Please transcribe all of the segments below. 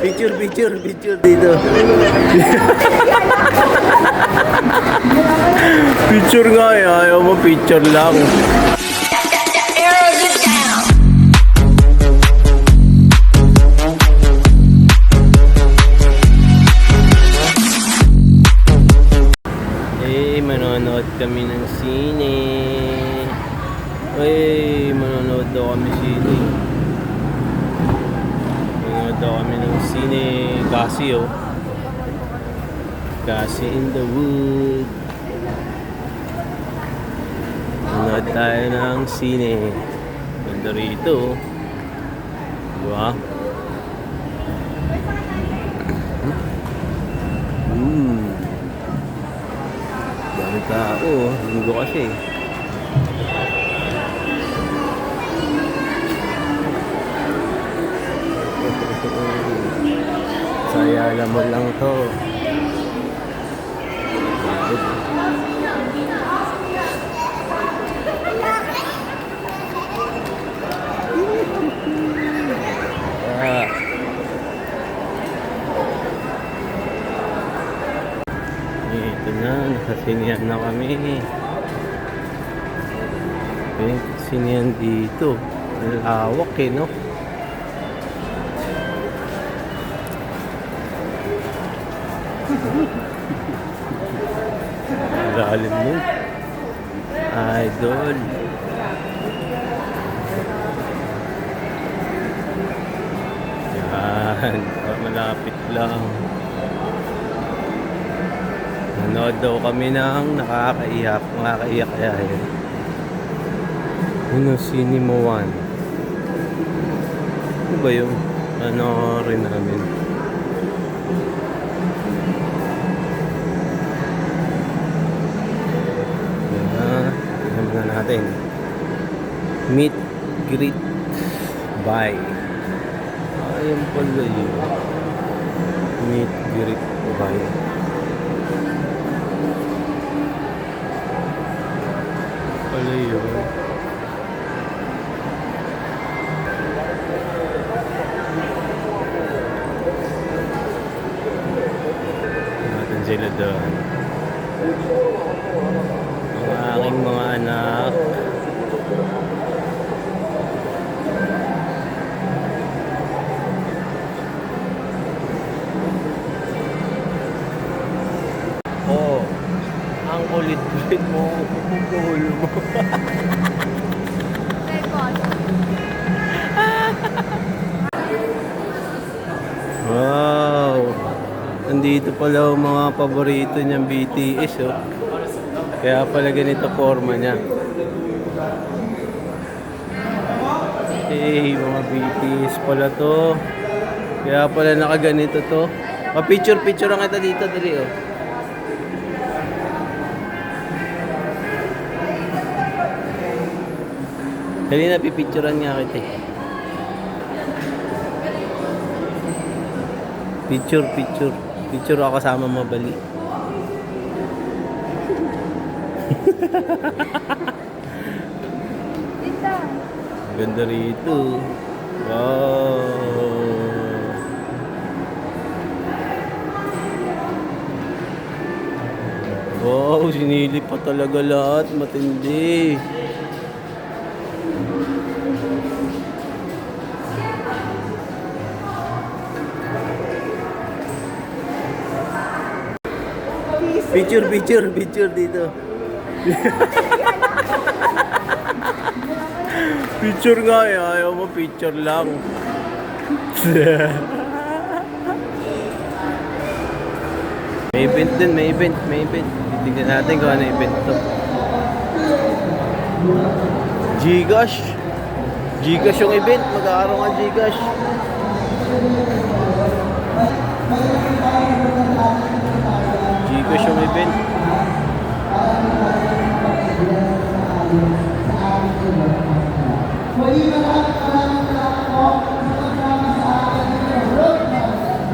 Picture, picture, picture dito. Picture nga eh. Ayaw mo, picture lang. Manonood kami ng sine. Manonood daw kami sine. Manonood daw kami ng sine. Kasi Kasi in the wood. Manonood tayo ng sine. Ganda rito. Diba? Dami tao, linggo kasi. Saya naman lang to. Ito na, nakasinihan na kami. Yung sinihan dito. Ang lawak eh, no? Lalim mo. Idol. Yan. Malapit lang. Nanood daw kami ng nakakaiyak kaya yun. Ano, Cinema One. Ano ba yung ano rin namin? Alam na natin. Meet, greet, bye. Ayun pala yun. Meet, greet, bye. Pala yun. Natin sila doon. Ang aking mga anak. Oh, ang ulit-ulit mo, pupuhol mo. Wow! Nandito pala ang mga paborito niyang BTS, oh. Kaya pala ganito forma niya. Hey, mga BTS pala to. Kaya pala nakaganito to. Pa-picture-picture ang kita dito, dali, oh. Dali na, pipicturean nga kita eh. Picture, picture. Picture ako kasama mabali. Ganda rito. Wow. Wow, sinilip pa talaga lahat. Matindi. Picture, picture, picture dito. Picture nga eh. Ayaw mo, picture lang. May event din, may event, may event. Tignan natin kung ano event to. Gcash. Gcash yung event. Mag-aaroon nga Gcash. Gcash yung event.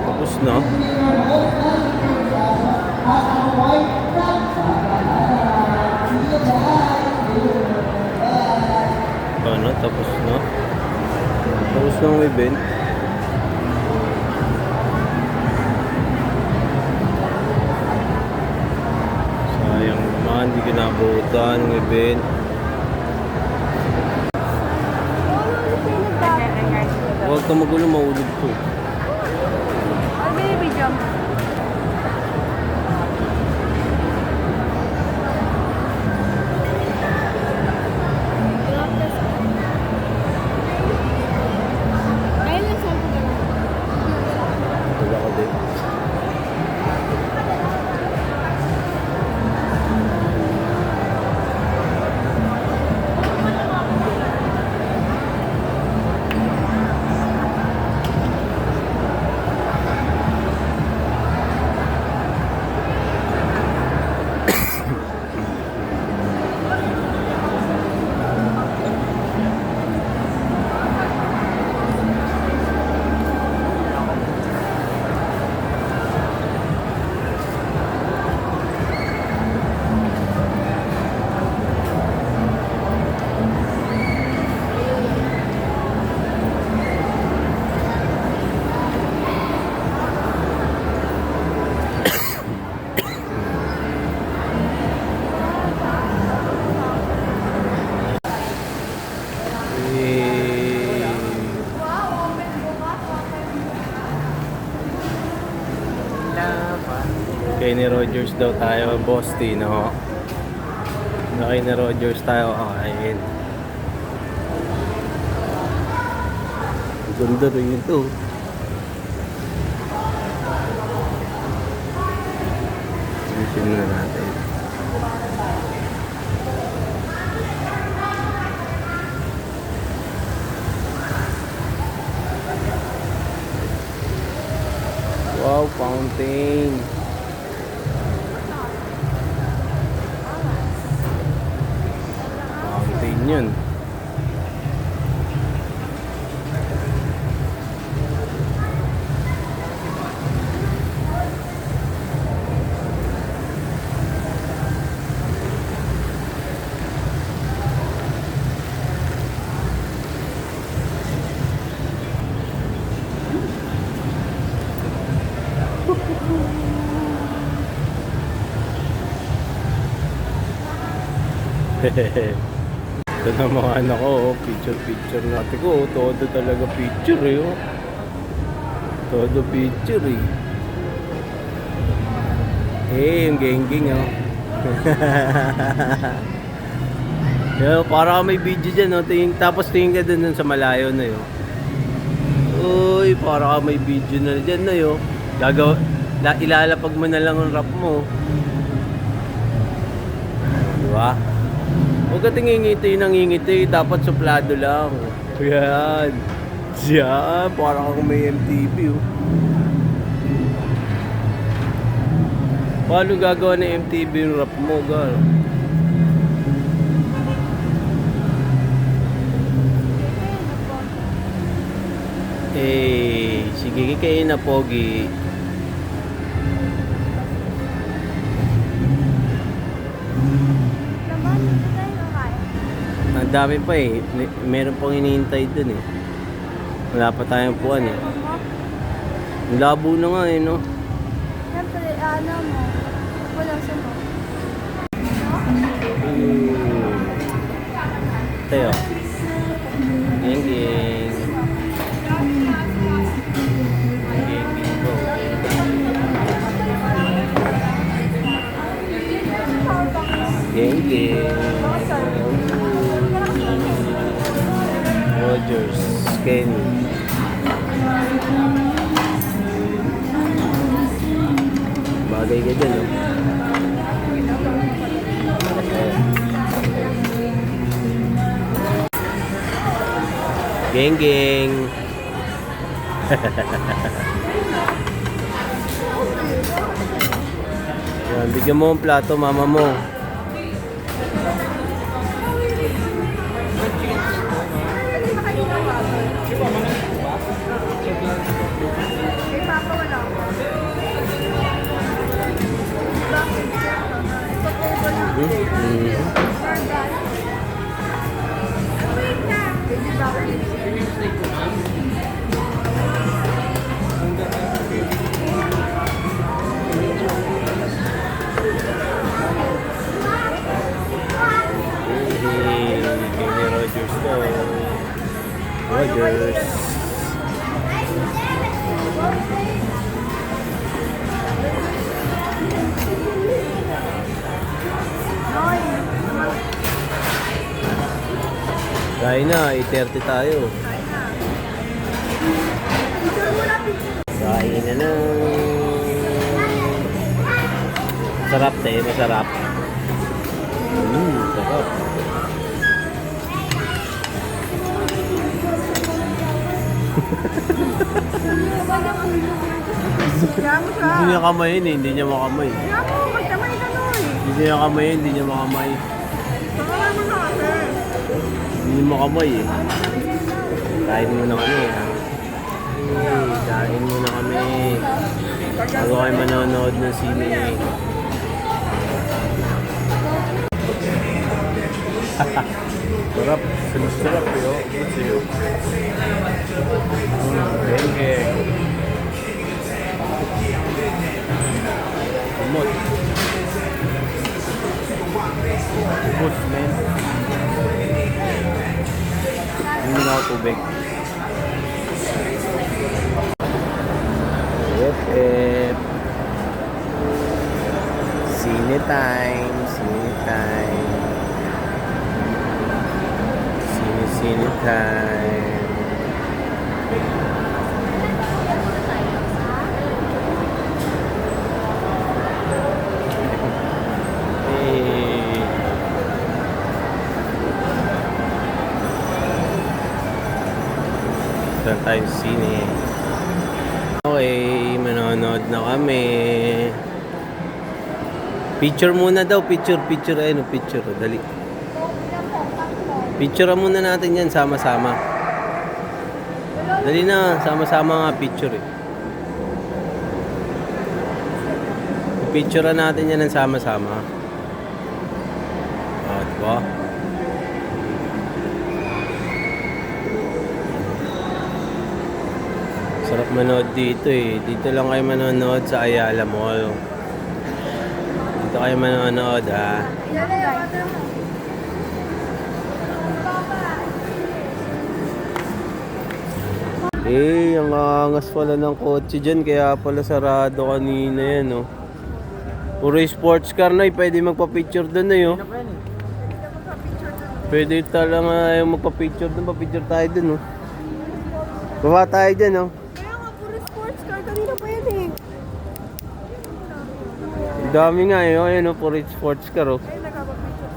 Tapos na. Ano? Tapos na. Tapos na ang event. 7. Huwag ka magulo, maulog ko. Ay, baby jump. Wala ko din. Kay ni Rogers daw tayo, Boss Tino. Kay ni Rogers tayo kakain. Ganda rin ito. Simusin na natin. Wow, fountain. Fountain yun. Ito na mga anak ko, oh. Picture natin ko, todo talaga picture eh, oh. Todo picture eh. Yung geng-geng, oh. Yo, para may video dyan, oh. Tapos tingin ka dun sa malayo na yun. Uy, para may video na dyan na yun. Ilalapag mo na lang ang rap mo. Diba? Huwag ka nangingiti, dapat suplado lang. Yan. Diyan, parang kung may MTV, oh. Paano gagawa ng MTV yung rap mo, gal? Sige kayo na, Pogi. Ang dami pa eh. Meron pang hinihintay dun eh. Wala pa tayong puwan eh. Ang labo na nga eh, no? Siyempre, ano mo? Wala sa mo. Tayo. Geng-geng. Geng-geng po. Geng-geng. Rogers, Kenny. Bagay ka dyan, no? Geng-geng. Yan, bigyan mo ang plato, mama mo. Kay Papa wala ako. Bakit? Ito po wala. Wait na. Baby Papa. Kain na, 8:30 tayo. Kain na na. Sarap tayo, masarap. Sarap. Kaya mo siya. Hindi niya kamayin eh, hindi niya makamay. Kaya mo, magkamay ka nun. Hindi niya kamayin, hindi niya makamay. Pangalay mo na kasi. Hindi niya makamay eh. Kain muna kami ha. Kain muna kami. Bago kayo manonood ng sine. Sarap. Sarap yun. Benge. Umot. Ubus, men. Hindi na ako tubig. Yep. Sine time. Sine time. Sine time. Tayo sine. Okay, manonood na kami. Picture muna daw, picture. Ayun, picture. Dali. Picture muna natin yan, sama-sama. Dali na, sama-sama nga picture eh. Picture natin yan ng sama-sama. Diba? Sarap manood dito eh. Dito lang kayo manonood sa Ayala Mall. Dito kayo manonood ha. Ang angas pala ng kotse dyan. Kaya pala sarado kanina yan oh. Puro sports car na pwede magpa-picture doon na yun. Pwede talaga yung magpa-picture doon. Pa-picture tayo doon oh. Baba tayo dyan oh. Sports car, kanina pa yan eh. Ang dami nga eh, ayun oh, for sports car oh. Ay, nakapapicture.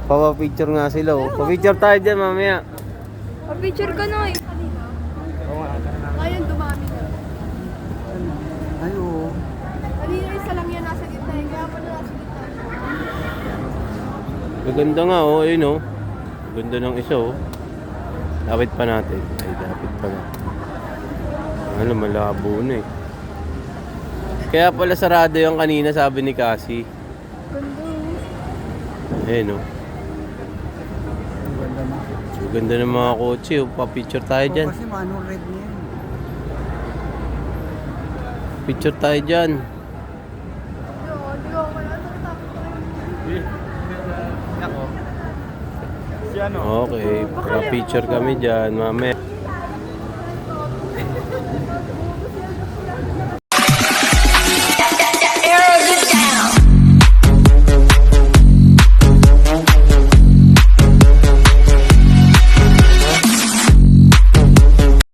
Papa-picture nga sila oh. Pa-picture tayo dyan mamaya. Papicture ka na eh. Ngayon dumami na. Ay oo. Kanina isa lang yan nasa gitna eh. Kaya pala nasa gitna. Maganda nga oh, ayun oh. Ganda ng isa oh. Lapit pa natin. Ay, lapit pa natin. Ano, malabo na eh. Kaya pala sarado yung kanina, sabi ni Cassie. Ganda. Ayun oh. Ganda ng mga kotse oh. Pa-picture tayo dyan. Kasi manong red niya yun. Picture tayo dyan. Hindi ko wala. Ako. Si ano? Okay, pa-picture kami dyan mamaya.